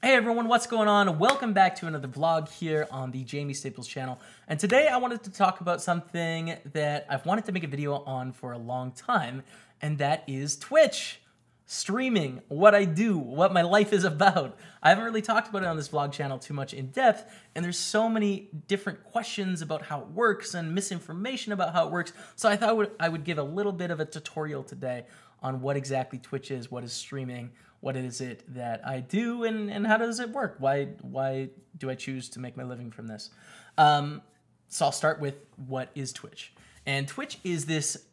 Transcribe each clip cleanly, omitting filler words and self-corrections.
Hey everyone, what's going on? Welcome back to another vlog here on the Jaime Staples channel. And today I wanted to talk about something that I've wanted to make a video on for a long time, and that is Twitch. Streaming, what I do, what my life is about. I haven't really talked about it on this vlog channel too much in depth, and there's so many different questions about how it works and misinformation about how it works, so I thought I would give a little bit of a tutorial today on what exactly Twitch is, what is streaming, what is it that I do, and how does it work? Why do I choose to make my living from this? So I'll start with what is Twitch. And Twitch is this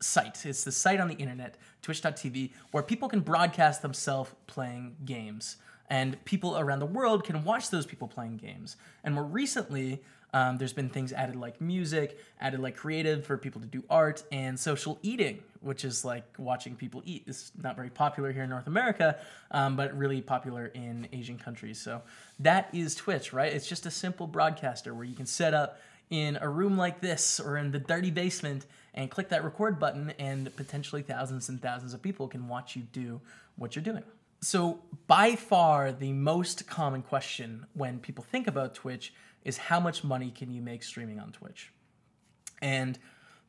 site. It's the site on the internet, twitch.tv, where people can broadcast themselves playing games. And people around the world can watch those people playing games. And more recently, there's been things added like music, added like creative for people to do art, and social eating, which is like watching people eat. It's not very popular here in North America, but really popular in Asian countries. So that is Twitch, right? It's just a simple broadcaster where you can set up in a room like this or in the dirty basement and click that record button, and potentially thousands and thousands of people can watch you do what you're doing. So by far the most common question when people think about Twitch is how much money can you make streaming on Twitch? And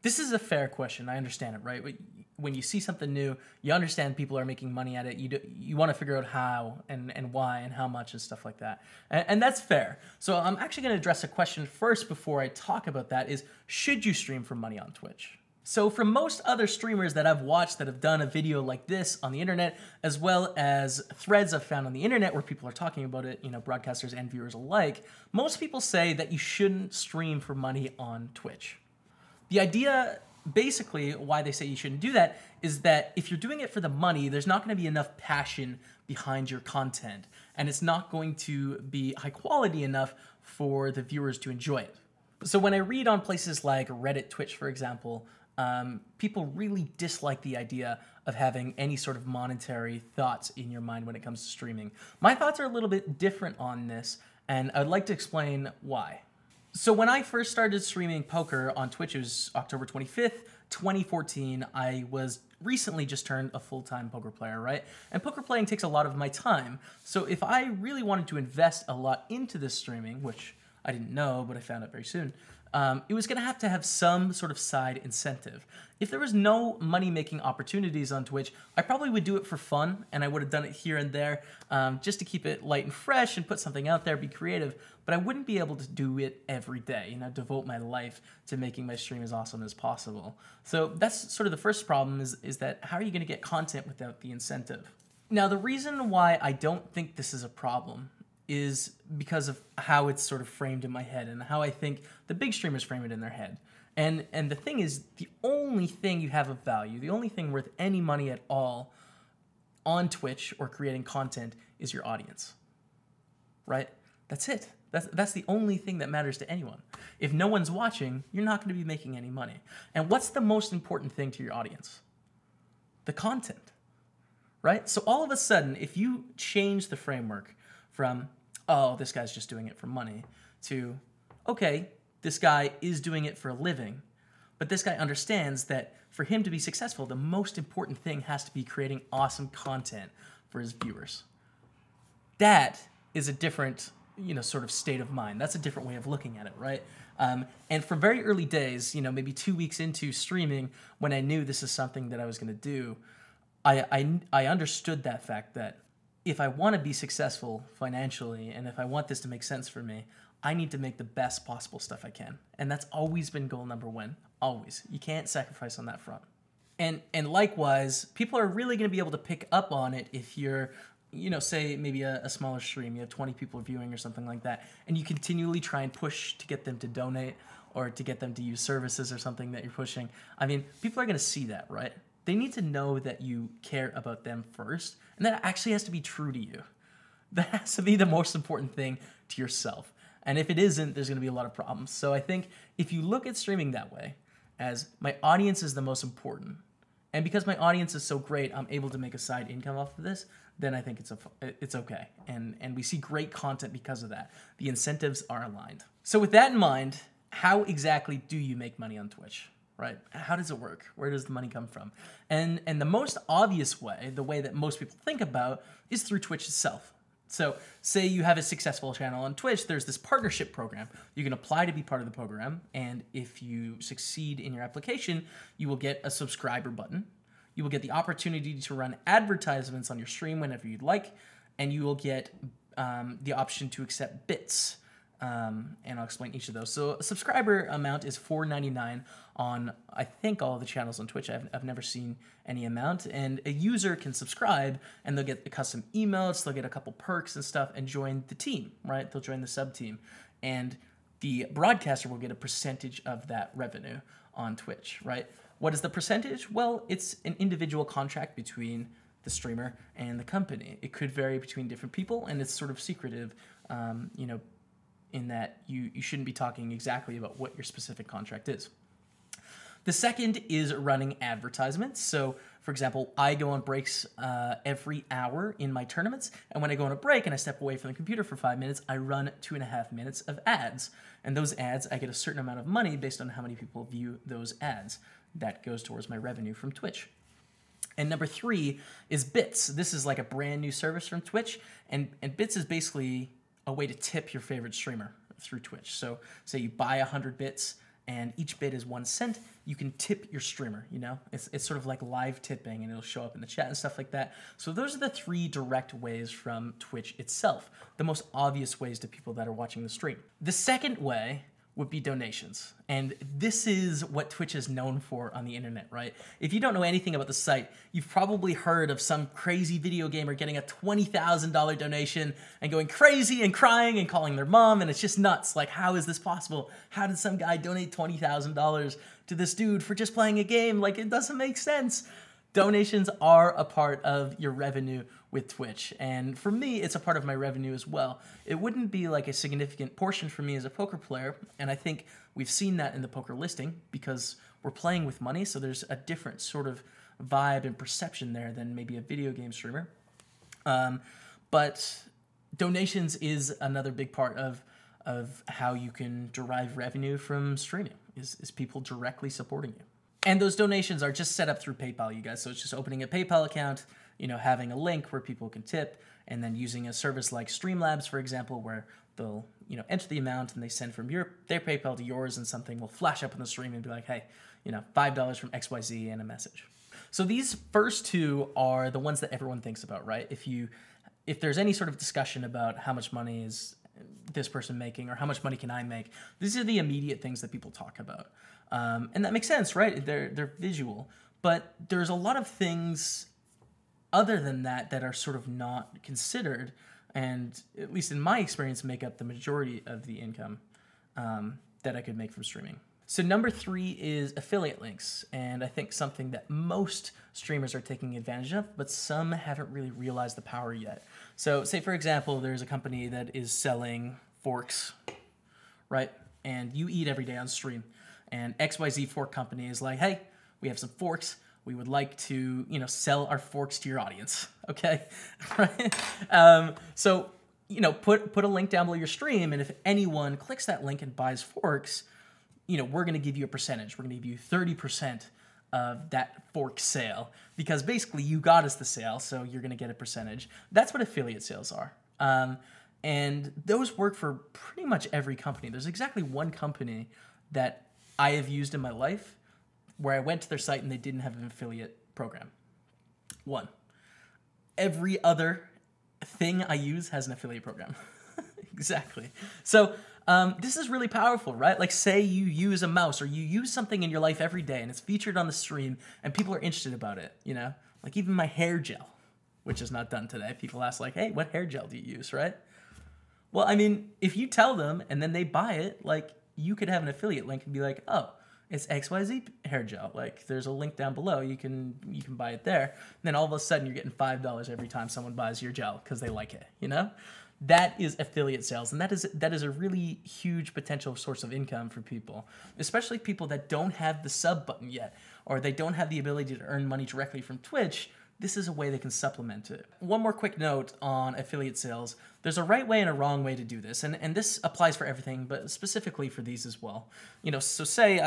this is a fair question. I understand it, right? When you see something new, you understand people are making money at it. You want to figure out how and why and how much and stuff like that. And that's fair. So I'm actually going to address a question first before I talk about that is, should you stream for money on Twitch? So for most other streamers that I've watched that have done a video like this on the internet, as well as threads I've found on the internet where people are talking about it, you know, broadcasters and viewers alike, most people say that you shouldn't stream for money on Twitch. The idea, basically, why they say you shouldn't do that is that if you're doing it for the money, there's not going to be enough passion behind your content, and it's not going to be high quality enough for the viewers to enjoy it. So when I read on places like Reddit, Twitch, for example, people really dislike the idea of having any sort of monetary thoughts in your mind when it comes to streaming. My thoughts are a little bit different on this, and I'd like to explain why. So when I first started streaming poker on Twitch, it was October 25th, 2014. I was recently just turned a full-time poker player, right? And poker playing takes a lot of my time. So if I really wanted to invest a lot into this streaming, which I didn't know, but I found out very soon, it was going to have some sort of side incentive. If there was no money-making opportunities on Twitch, I probably would do it for fun, and I would have done it here and there just to keep it light and fresh and put something out there, be creative, but I wouldn't be able to do it every day, you know, devote my life to making my stream as awesome as possible. So that's sort of the first problem is that how are you going to get content without the incentive? Now, the reason why I don't think this is a problem is because of how it's sort of framed in my head and how I think the big streamers frame it in their head. And the thing is, the only thing you have of value, the only thing worth any money at all on Twitch or creating content is your audience, right? That's it. That's the only thing that matters to anyone. If no one's watching, you're not going to be making any money. And what's the most important thing to your audience? The content, right? So all of a sudden, if you change the framework from, oh, this guy's just doing it for money, to, okay, this guy is doing it for a living, but this guy understands that for him to be successful, the most important thing has to be creating awesome content for his viewers. That is a different, you know, sort of state of mind. That's a different way of looking at it, right? And from very early days, you know, maybe 2 weeks into streaming, when I knew this is something that I was going to do, I understood that fact that if I want to be successful financially, and if I want this to make sense for me, I need to make the best possible stuff I can. And that's always been goal number one, always. You can't sacrifice on that front. And likewise, people are really going to be able to pick up on it if you're, you know, say maybe a smaller stream, you have 20 people viewing or something like that, and you continually try and push to get them to donate or to get them to use services or something that you're pushing. I mean, people are going to see that, right? They need to know that you care about them first, and that actually has to be true to you. That has to be the most important thing to yourself. And if it isn't, there's going to be a lot of problems. So I think if you look at streaming that way, as my audience is the most important, and because my audience is so great, I'm able to make a side income off of this, then I think it's okay. And we see great content because of that. The incentives are aligned. So with that in mind, how exactly do you make money on Twitch? Right? How does it work? Where does the money come from? And the most obvious way, the way that most people think about, is through Twitch itself. So say you have a successful channel on Twitch, there's this partnership program. You can apply to be part of the program, and if you succeed in your application, you will get a subscriber button. You will get the opportunity to run advertisements on your stream whenever you'd like, and you will get the option to accept bits. And I'll explain each of those. So a subscriber amount is $4.99 on, I think, all of the channels on Twitch. I've never seen any amount. And a user can subscribe, and they'll get the custom emotes, they'll get a couple perks and stuff, and join the team, right? They'll join the sub team. And the broadcaster will get a percentage of that revenue on Twitch, right? What is the percentage? Well, it's an individual contract between the streamer and the company. It could vary between different people, and it's sort of secretive, you know, in that you shouldn't be talking exactly about what your specific contract is. The second is running advertisements. So, for example, I go on breaks every hour in my tournaments, and when I go on a break and I step away from the computer for 5 minutes, I run 2.5 minutes of ads. And those ads, I get a certain amount of money based on how many people view those ads. That goes towards my revenue from Twitch. And number 3 is Bits. This is like a brand new service from Twitch, and Bits is basically a way to tip your favorite streamer through Twitch. So say you buy 100 bits and each bit is 1 cent, you can tip your streamer, you know? It's sort of like live tipping, and it'll show up in the chat and stuff like that. So those are the 3 direct ways from Twitch itself, the most obvious ways to people that are watching the stream. The second way would be donations. And this is what Twitch is known for on the internet, right? If you don't know anything about the site, you've probably heard of some crazy video gamer getting a $20,000 donation and going crazy and crying and calling their mom, and it's just nuts. Like, how is this possible? How did some guy donate $20,000 to this dude for just playing a game? Like, it doesn't make sense. Donations are a part of your revenue with Twitch, and for me, it's a part of my revenue as well. It wouldn't be like a significant portion for me as a poker player, and I think we've seen that in the poker listing because we're playing with money, so there's a different sort of vibe and perception there than maybe a video game streamer. But donations is another big part of how you can derive revenue from streaming, is people directly supporting you. And those donations are just set up through PayPal, you guys. So it's just opening a PayPal account, you know, having a link where people can tip, and then using a service like Streamlabs, for example, where they'll, you know, enter the amount and they send from their PayPal to yours, and something will flash up on the stream and be like, hey, you know, $5 from XYZ and a message. So these first 2 are the ones that everyone thinks about, right? If there's any sort of discussion about how much money is this person making or how much money can I make, these are the immediate things that people talk about. And that makes sense, right? They're visual. But there's a lot of things other than that are sort of not considered, and at least in my experience, make up the majority of the income that I could make from streaming. So number 3 is affiliate links, and I think something that most streamers are taking advantage of, but some haven't really realized the power yet. So say, for example, there's a company that is selling forks, right? And you eat every day on stream, and XYZ fork company is like, hey, we have some forks. We would like to, you know, sell our forks to your audience, okay? Right? So, you know, put a link down below your stream, and if anyone clicks that link and buys forks, you know, we're going to give you a percentage. We're going to give you 30% of that fork sale, because basically you got us the sale, so you're going to get a percentage. That's what affiliate sales are. And those work for pretty much every company. There's exactly one company that I have used in my life where I went to their site and they didn't have an affiliate program. One. Every other thing I use has an affiliate program. Exactly. So this is really powerful, right? Like, say you use a mouse or you use something in your life every day and it's featured on the stream and people are interested about it, you know? Like even my hair gel, which is not done today. People ask like, hey, what hair gel do you use, right? Well, I mean, if you tell them and then they buy it, like, you could have an affiliate link and be like, oh, it's XYZ hair gel. Like, there's a link down below. You can buy it there. And then all of a sudden you're getting $5 every time someone buys your gel because they like it, you know? That is affiliate sales, and that is a really huge potential source of income for people, especially people that don't have the sub button yet, or they don't have the ability to earn money directly from Twitch. this is a way they can supplement it. One more quick note on affiliate sales. There's a right way and a wrong way to do this, and this applies for everything, but specifically for these as well. You know, so say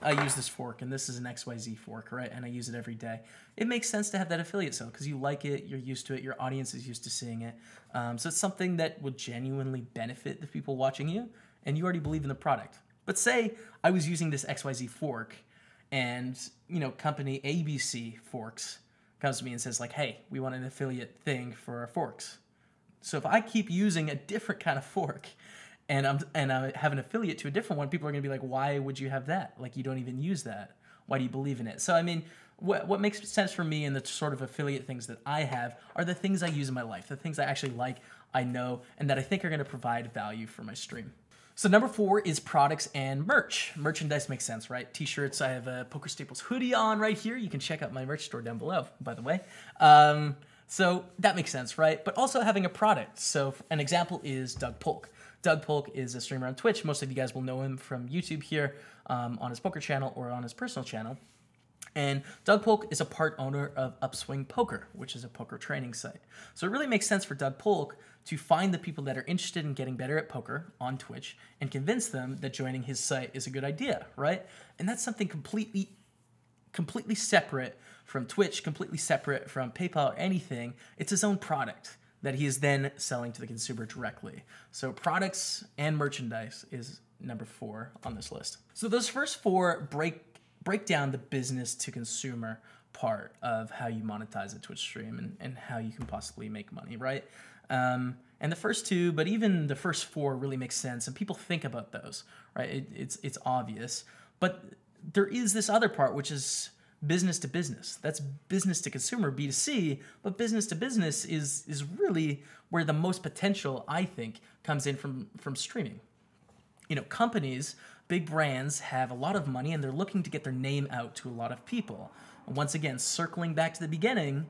I use this fork, and this is an XYZ fork, right? And I use it every day. It makes sense to have that affiliate sale because you like it, you're used to it, your audience is used to seeing it. So it's something that would genuinely benefit the people watching you, and you already believe in the product. But say I was using this XYZ fork, and, you know, company ABC Forks comes to me and says like, hey, we want an affiliate thing for our forks. So if I keep using a different kind of fork and I have an affiliate to a different one, people are gonna be like, why would you have that? Like, you don't even use that. Why do you believe in it? So I mean, what makes sense for me and the sort of affiliate things that I have are the things I use in my life, the things I actually like, I know, and that I think are gonna provide value for my stream. So number 4 is products and merch. Merchandise makes sense, right? T-shirts, I have a Poker Staples hoodie on right here. You can check out my merch store down below, by the way. So that makes sense, right? But also having a product. So an example is Doug Polk. Doug Polk is a streamer on Twitch. Most of you guys will know him from YouTube here on his poker channel or on his personal channel. And Doug Polk is a part owner of Upswing Poker, which is a poker training site. So it really makes sense for Doug Polk to find the people that are interested in getting better at poker on Twitch and convince them that joining his site is a good idea, right? And that's something completely separate from Twitch, completely separate from PayPal or anything. It's his own product that he is then selling to the consumer directly. So products and merchandise is number 4 on this list. So those first 4 break down the business to consumer part of how you monetize a Twitch stream and how you can possibly make money, right? And the first 2, but even the first 4 really make sense, and people think about those, right? It's obvious, but there is this other part, which is business to business. That's business to consumer, B2C, but business to business is really where the most potential, I think, comes in from streaming. You know, companies, big brands have a lot of money and they're looking to get their name out to a lot of people. And once again, circling back to the beginning,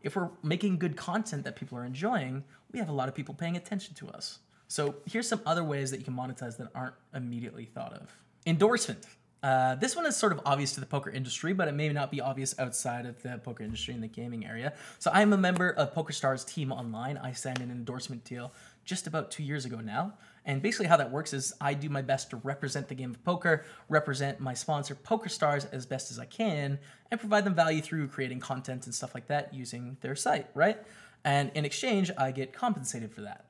if we're making good content that people are enjoying, we have a lot of people paying attention to us. So here's some other ways that you can monetize that aren't immediately thought of. Endorsement. This one is sort of obvious to the poker industry, but it may not be obvious outside of the poker industry in the gaming area. So I'm a member of PokerStars Team Online. I signed an endorsement deal just about 2 years ago now. And basically how that works is I do my best to represent the game of poker, represent my sponsor PokerStars as best as I can, and provide them value through creating content and stuff like that using their site, right? And in exchange, I get compensated for that.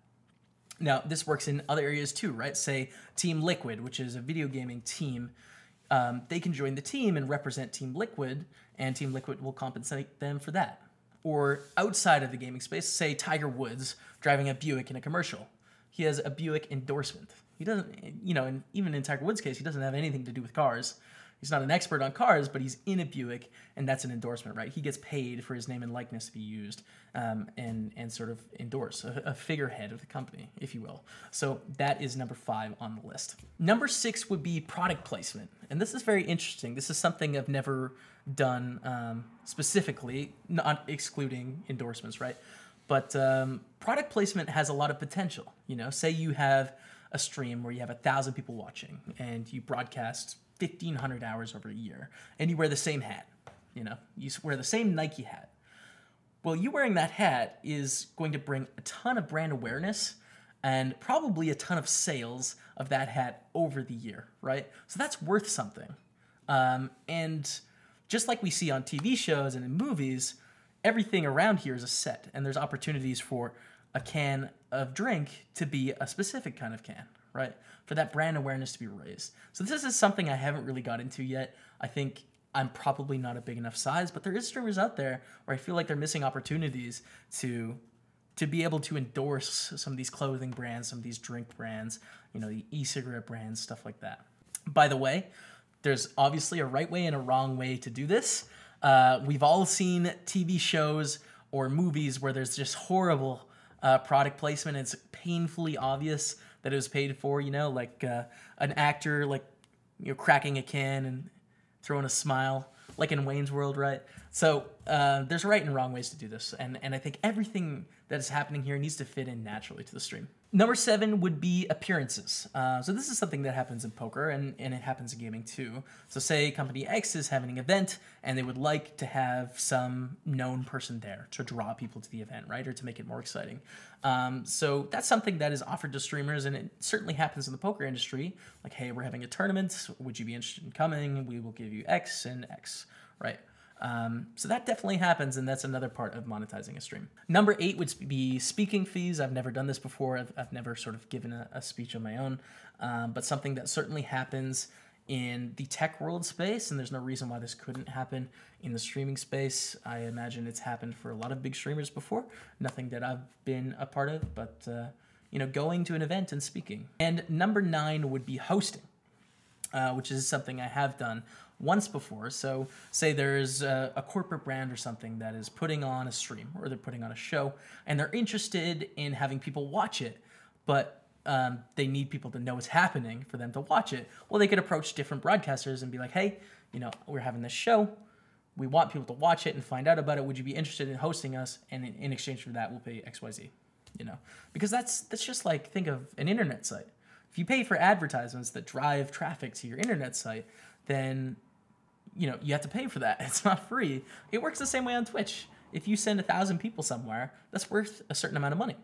Now, this works in other areas too, right? Say Team Liquid, which is a video gaming team. They can join the team and represent Team Liquid, and Team Liquid will compensate them for that. Or outside of the gaming space, say Tiger Woods driving a Buick in a commercial. He has a Buick endorsement. He doesn't, you know, and even in Tiger Woods' case, he doesn't have anything to do with cars. He's not an expert on cars, but he's in a Buick, and that's an endorsement, right? He gets paid for his name and likeness to be used and sort of endorse, a figurehead of the company, if you will. So that is number 5 on the list. Number 6 would be product placement, and this is very interesting. This is something I've never done specifically, not excluding endorsements, right? But product placement has a lot of potential. You know, say you have a stream where you have 1,000 people watching and you broadcast 1,500 hours over a year, and you wear the same hat. You know, you wear the same Nike hat. Well, you wearing that hat is going to bring a ton of brand awareness and probably a ton of sales of that hat over the year, right? So that's worth something. And just like we see on TV shows and in movies, everything around here is a set, and there's opportunities for a can of drink to be a specific kind of can, right? For that brand awareness to be raised. So this is something I haven't really got into yet. I think I'm probably not a big enough size, but there is streamers out there where I feel like they're missing opportunities to be able to endorse some of these clothing brands, some of these drink brands, you know, the e-cigarette brands, stuff like that. By the way, there's obviously a right way and a wrong way to do this. We've all seen TV shows or movies where there's just horrible product placement. It's painfully obvious that it was paid for, you know, like an actor, like, you know, cracking a can and throwing a smile, like in Wayne's World, right? So there's right and wrong ways to do this. And I think everything that is happening here needs to fit in naturally to the stream. Number 7 would be appearances. So this is something that happens in poker, and it happens in gaming too. So say company X is having an event, and they would like to have some known person there to draw people to the event, right? Or to make it more exciting. So that's something that is offered to streamers, and it certainly happens in the poker industry. Like, hey, we're having a tournament. Would you be interested in coming? We will give you X and X, right? So that definitely happens, and that's another part of monetizing a stream. Number 8 would be speaking fees. I've never done this before. I've never sort of given a speech on my own, but something that certainly happens in the tech world space, and there's no reason why this couldn't happen in the streaming space. I imagine it's happened for a lot of big streamers before. Nothing that I've been a part of, but you know, going to an event and speaking. And number 9 would be hosting, which is something I have done once before. So say there's a corporate brand or something that is putting on a stream, or they're putting on a show, and they're interested in having people watch it, but they need people to know it's happening for them to watch it. Well, they could approach different broadcasters and be like, hey, you know, we're having this show. We want people to watch it and find out about it. Would you be interested in hosting us? And in exchange for that, we'll pay XYZ, you know, because that's just like, think of an internet site. If you pay for advertisements that drive traffic to your internet site, then you know, you have to pay for that. It's not free. It works the same way on Twitch. If you send 1,000 people somewhere, that's worth a certain amount of money.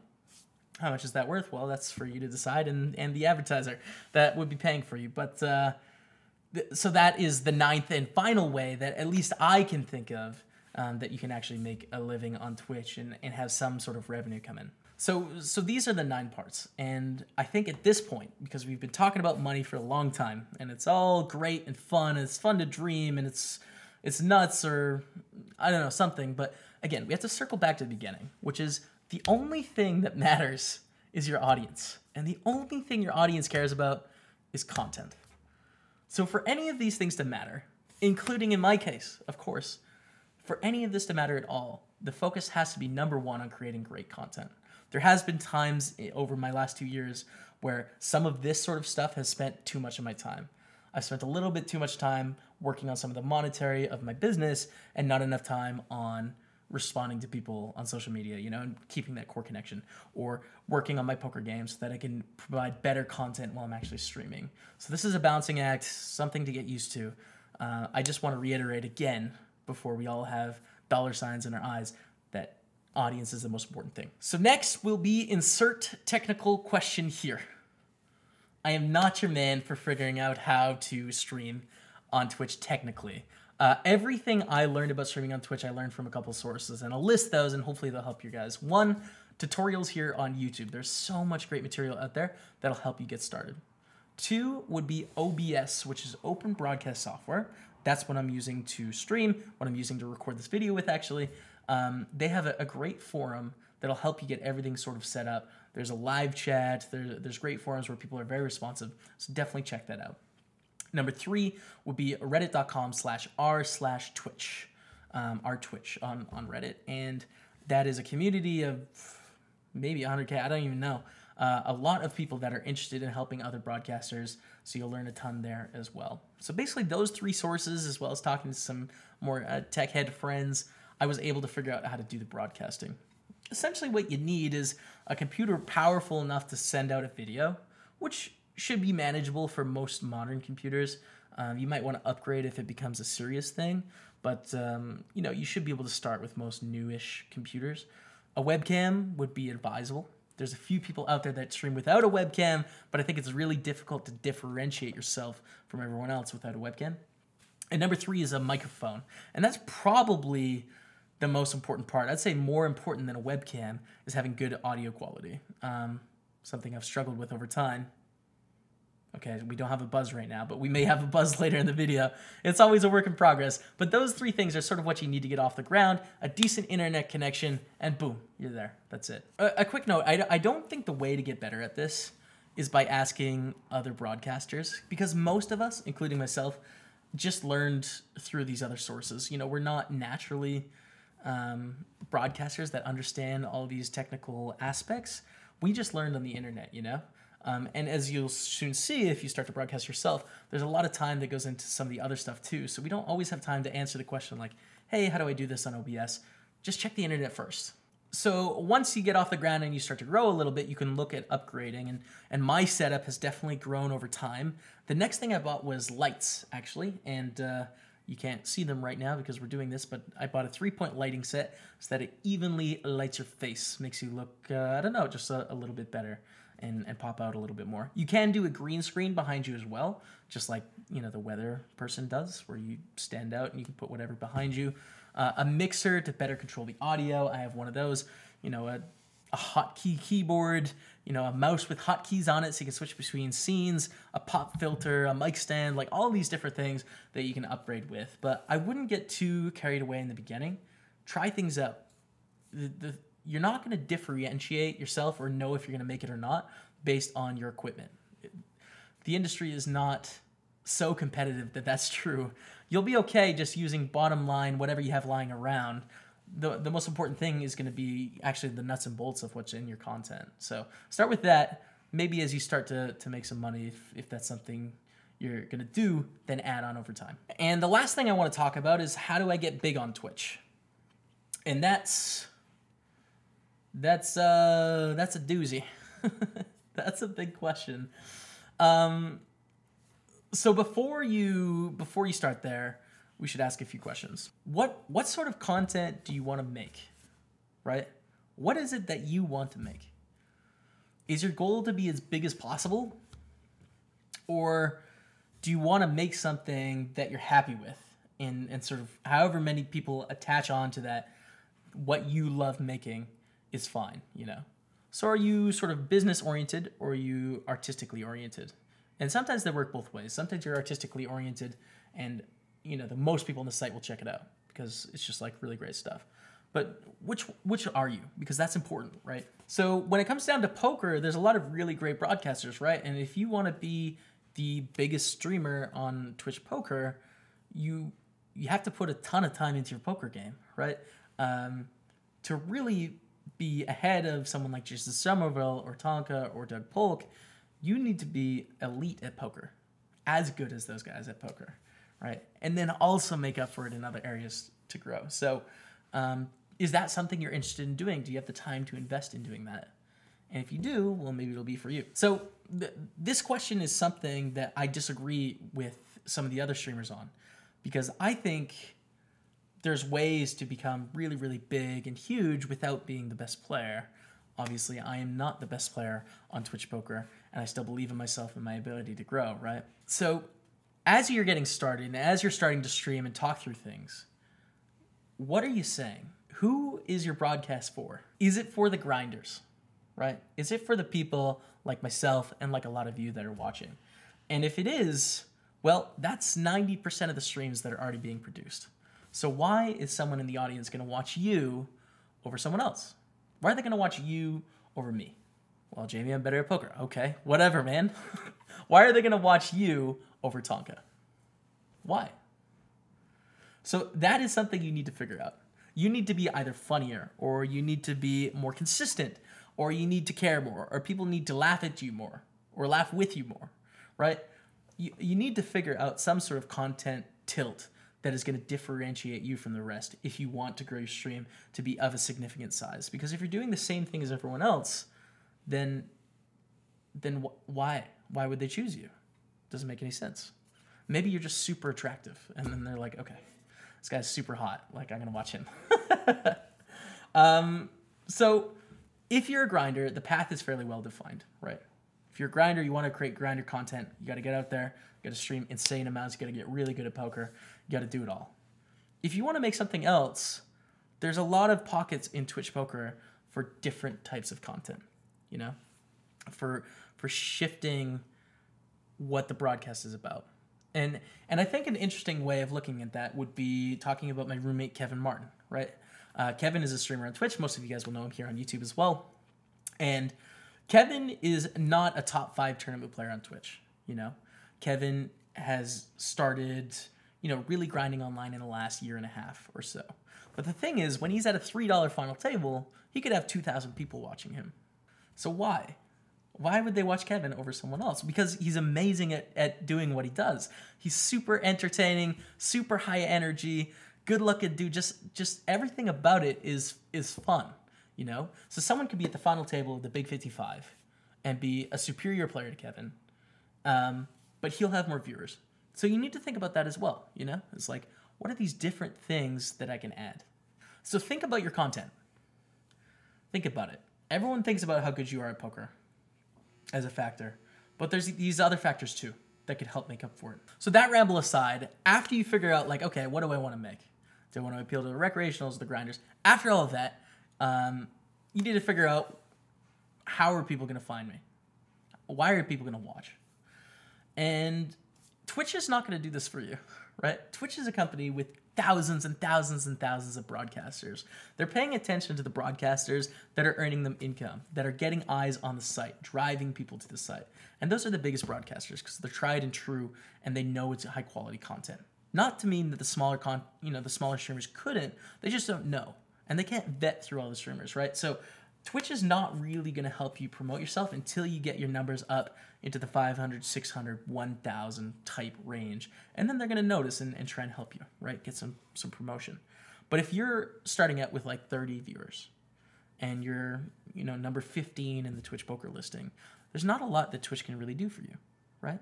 How much is that worth? Well, that's for you to decide, and the advertiser that would be paying for you. But so that is the 9th and final way that at least I can think of that you can actually make a living on Twitch and have some sort of revenue come in. So these are the 9 parts, and I think at this point, because we've been talking about money for a long time, and it's all great and fun, and it's fun to dream, and it's nuts, or I don't know, something, but again, we have to circle back to the beginning, which is the only thing that matters is your audience, and the only thing your audience cares about is content. So for any of these things to matter, including in my case, of course, for any of this to matter at all, the focus has to be number 1 on creating great content. There has been times over my last 2 years where some of this sort of stuff has spent too much of my time. I've spent a little bit too much time working on some of the monetary of my business and not enough time on responding to people on social media, you know, and keeping that core connection, or working on my poker games so that I can provide better content while I'm actually streaming. So this is a balancing act, something to get used to. I just want to reiterate again, before we all have dollar signs in our eyes, that audience is the most important thing. So next will be insert technical question here. I am not your man for figuring out how to stream on Twitch technically. Everything I learned about streaming on Twitch, I learned from a couple sources, and I'll list those, and hopefully they'll help you guys. 1, tutorials here on YouTube. There's so much great material out there that'll help you get started. 2 would be OBS, which is Open Broadcast Software. That's what I'm using to stream, what I'm using to record this video with, actually. They have a great forum that'll help you get everything sort of set up. There's a live chat. There's great forums where people are very responsive, so definitely check that out. Number 3 would be reddit.com/r/Twitch, r/Twitch on Reddit, and that is a community of maybe 100K, I don't even know. A lot of people that are interested in helping other broadcasters, so you'll learn a ton there as well. So basically those 3 sources, as well as talking to some more tech head friends, I was able to figure out how to do the broadcasting. Essentially what you need is a computer powerful enough to send out a video, which should be manageable for most modern computers. You might want to upgrade if it becomes a serious thing, but you know, you should be able to start with most newish computers. A webcam would be advisable. There's a few people out there that stream without a webcam, but I think it's really difficult to differentiate yourself from everyone else without a webcam. And number 3 is a microphone, and that's probably the most important part. I'd say more important than a webcam is having good audio quality. Something I've struggled with over time. Okay, we don't have a buzz right now, but we may have a buzz later in the video. It's always a work in progress. But those 3 things are sort of what you need to get off the ground: a decent internet connection, and boom, you're there. That's it. A quick note, I don't think the way to get better at this is by asking other broadcasters, because most of us, including myself, just learned through these other sources. You know, we're not naturally broadcasters that understand all these technical aspects. We just learned on the internet, you know? And as you'll soon see, if you start to broadcast yourself, there's a lot of time that goes into some of the other stuff too. So we don't always have time to answer the question like, hey, how do I do this on OBS? Just check the internet first. So once you get off the ground and you start to grow a little bit, you can look at upgrading. And my setup has definitely grown over time. The next thing I bought was lights, actually. And you can't see them right now because we're doing this, but I bought a 3-point lighting set so that it evenly lights your face. Makes you look, I don't know, just a little bit better and pop out a little bit more. You can do a green screen behind you as well, just like, you know, the weather person does, where you stand out and you can put whatever behind you. A mixer to better control the audio. I have one of those, you know, a hotkey keyboard, you know, a mouse with hotkeys on it so you can switch between scenes, a pop filter, a mic stand, like all these different things that you can upgrade with. But I wouldn't get too carried away in the beginning. Try things out. You're not going to differentiate yourself or know if you're going to make it or not based on your equipment. The industry is not so competitive that that's true. You'll be okay just using bottom line, whatever you have lying around. The most important thing is going to be actually the nuts and bolts of what's in your content. So start with that. Maybe as you start to make some money, if that's something you're going to do, then add on over time. And the last thing I want to talk about is how do I get big on Twitch? And that's a doozy. That's a big question. So before you start there, we should ask a few questions. What sort of content do you want to make, right? What is it that you want to make? Is your goal to be as big as possible? Or do you want to make something that you're happy with and sort of however many people attach on to that, what you love making is fine, you know? So are you sort of business oriented or are you artistically oriented? And sometimes they work both ways. Sometimes you're artistically oriented and, you know, the most people on the site will check it out because it's just like really great stuff. But which are you? Because that's important, right? So when it comes down to poker, there's a lot of really great broadcasters, right? And if you want to be the biggest streamer on Twitch Poker, you have to put a ton of time into your poker game, right? To really be ahead of someone like Jason Somerville or Tonka or Doug Polk, you need to be elite at poker, as good as those guys at poker, right? And then also make up for it in other areas to grow. So is that something you're interested in doing? Do you have the time to invest in doing that? And if you do, well, maybe it'll be for you. So this question is something that I disagree with some of the other streamers on, because I think there's ways to become really, really big and huge without being the best player. Obviously, I am not the best player on Twitch Poker, and I still believe in myself and my ability to grow, right? So as you're getting started, and as you're starting to stream and talk through things, what are you saying? Who is your broadcast for? Is it for the grinders, right? Is it for the people like myself and like a lot of you that are watching? And if it is, well, that's 90% of the streams that are already being produced. So why is someone in the audience going to watch you over someone else? Why are they going to watch you over me? Well, Jamie, I'm better at poker. Okay, whatever, man. Why are they going to watch you over Tonka? Why? So that is something you need to figure out. You need to be either funnier, or you need to be more consistent, or you need to care more, or people need to laugh at you more, or laugh with you more, right? You need to figure out some sort of content tilt that is going to differentiate you from the rest if you want to grow your stream to be of a significant size. Because if you're doing the same thing as everyone else, then why? Why would they choose you? Doesn't make any sense. Maybe you're just super attractive, and then they're like, okay, this guy's super hot. Like, I'm going to watch him. So if you're a grinder, the path is fairly well defined, right? If you're a grinder, you want to create grinder content, you got to get out there, you got to stream insane amounts, you got to get really good at poker, you got to do it all. If you want to make something else, there's a lot of pockets in Twitch Poker for different types of content, you know, for shifting what the broadcast is about. And I think an interesting way of looking at that would be talking about my roommate, Kevin Martin, right? Kevin is a streamer on Twitch. Most of you guys will know him here on YouTube as well. And Kevin is not a top 5 tournament player on Twitch, you know. Kevin has started, you know, really grinding online in the last year and a half or so. But the thing is, when he's at a $3 final table, he could have 2,000 people watching him. So why? Why would they watch Kevin over someone else? Because he's amazing at doing what he does. He's super entertaining, super high energy, good looking dude. Just everything about it is fun. you know? So someone could be at the final table of the Big 55 and be a superior player to Kevin, but he'll have more viewers. So you need to think about that as well, you know? It's like, what are these different things that I can add? So think about your content. Think about it. Everyone thinks about how good you are at poker as a factor, but there's these other factors too that could help make up for it. So that ramble aside, after you figure out like, okay, what do I want to make? Do I want to appeal to the recreationals, the grinders? After all of that, you need to figure out, how are people going to find me? Why are people going to watch? And Twitch is not going to do this for you, right? Twitch is a company with thousands and thousands and thousands of broadcasters. They're paying attention to the broadcasters that are earning them income, that are getting eyes on the site, driving people to the site. And those are the biggest broadcasters because they're tried and true and they know it's high quality content. Not to mean that the smaller streamers couldn't, they just don't know. And they can't vet through all the streamers, right? So Twitch is not really going to help you promote yourself until you get your numbers up into the 500, 600, 1,000 type range. And then they're going to notice and try and help you, right? Get some promotion. But if you're starting out with like 30 viewers and you're, number 15 in the Twitch poker listing, there's not a lot that Twitch can really do for you, right?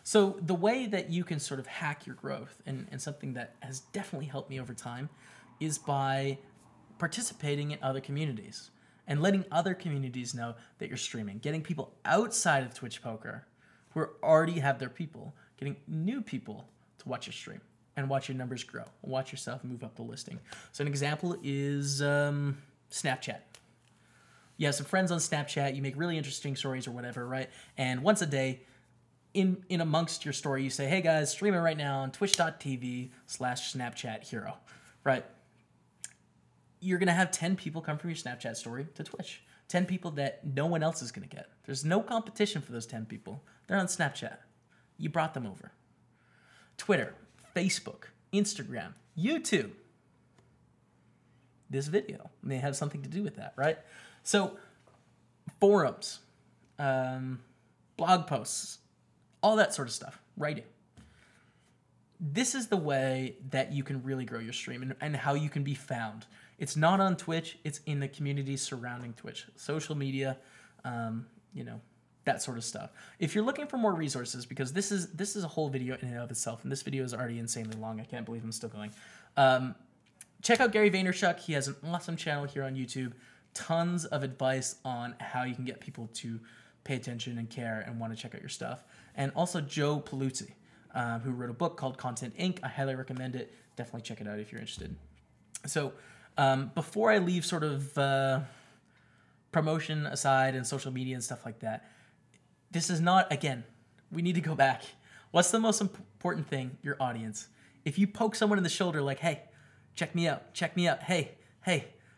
So the way that you can sort of hack your growth, and something that has definitely helped me over time, is by participating in other communities and letting other communities know that you're streaming, getting people outside of Twitch poker who already have their people, getting new people to watch your stream and watch your numbers grow, watch yourself move up the listing. So an example is Snapchat. You have some friends on Snapchat, you make really interesting stories or whatever, right? And once a day, in amongst your story, you say, hey guys, streaming right now on twitch.tv/Snapchat hero, right? You're going to have 10 people come from your Snapchat story to Twitch. 10 people that no one else is going to get. There's no competition for those 10 people. They're on Snapchat. You brought them over. Twitter, Facebook, Instagram, YouTube. This video may have something to do with that, right? So forums, blog posts, all that sort of stuff, writing. This is the way that you can really grow your stream and how you can be found. It's not on Twitch, it's in the community surrounding Twitch. Social media, that sort of stuff. If you're looking for more resources, because this is a whole video in and of itself, and this video is already insanely long, I can't believe I'm still going. Check out Gary Vaynerchuk. He has an awesome channel here on YouTube. Tons of advice on how you can get people to pay attention and care and want to check out your stuff. And also Joe Paluzzi, who wrote a book called Content Inc. I highly recommend it. Definitely check it out if you're interested. So before I leave sort of promotion aside and social media and stuff like that, this is not, again, we need to go back. What's the most important thing? Your audience. If you poke someone in the shoulder like, hey, check me out, hey,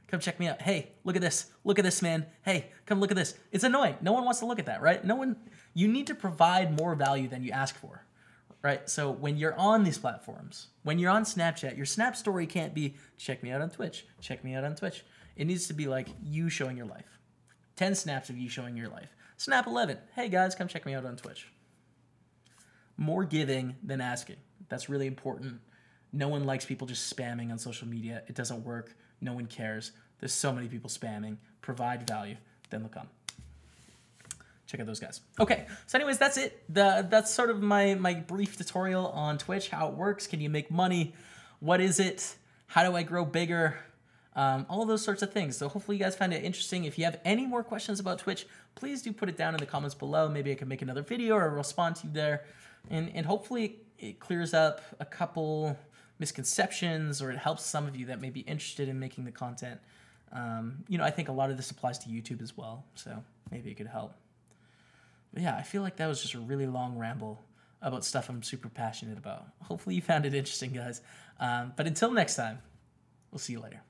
come check me out, hey, look at this, man, hey, come look at this. It's annoying. No one wants to look at that, right? You need to provide more value than you ask for. Right? So when you're on these platforms, when you're on Snapchat, your Snap story can't be, check me out on Twitch, check me out on Twitch. It needs to be like you showing your life. 10 snaps of you showing your life. Snap 11, hey guys, come check me out on Twitch. More giving than asking. That's really important. No one likes people just spamming on social media. It doesn't work. No one cares. There's so many people spamming. Provide value, then they'll come. Check out those guys. Okay, so anyways, that's it. That's sort of my brief tutorial on Twitch, how it works. Can you make money? What is it? How do I grow bigger? All of those sorts of things. So hopefully you guys find it interesting. If you have any more questions about Twitch, please do put it down in the comments below. Maybe I can make another video or respond to you there. And hopefully it clears up a couple misconceptions, or it helps some of you that may be interested in making the content. I think a lot of this applies to YouTube as well, so maybe it could help. But yeah, I feel like that was just a really long ramble about stuff I'm super passionate about. Hopefully you found it interesting, guys. But until next time, we'll see you later.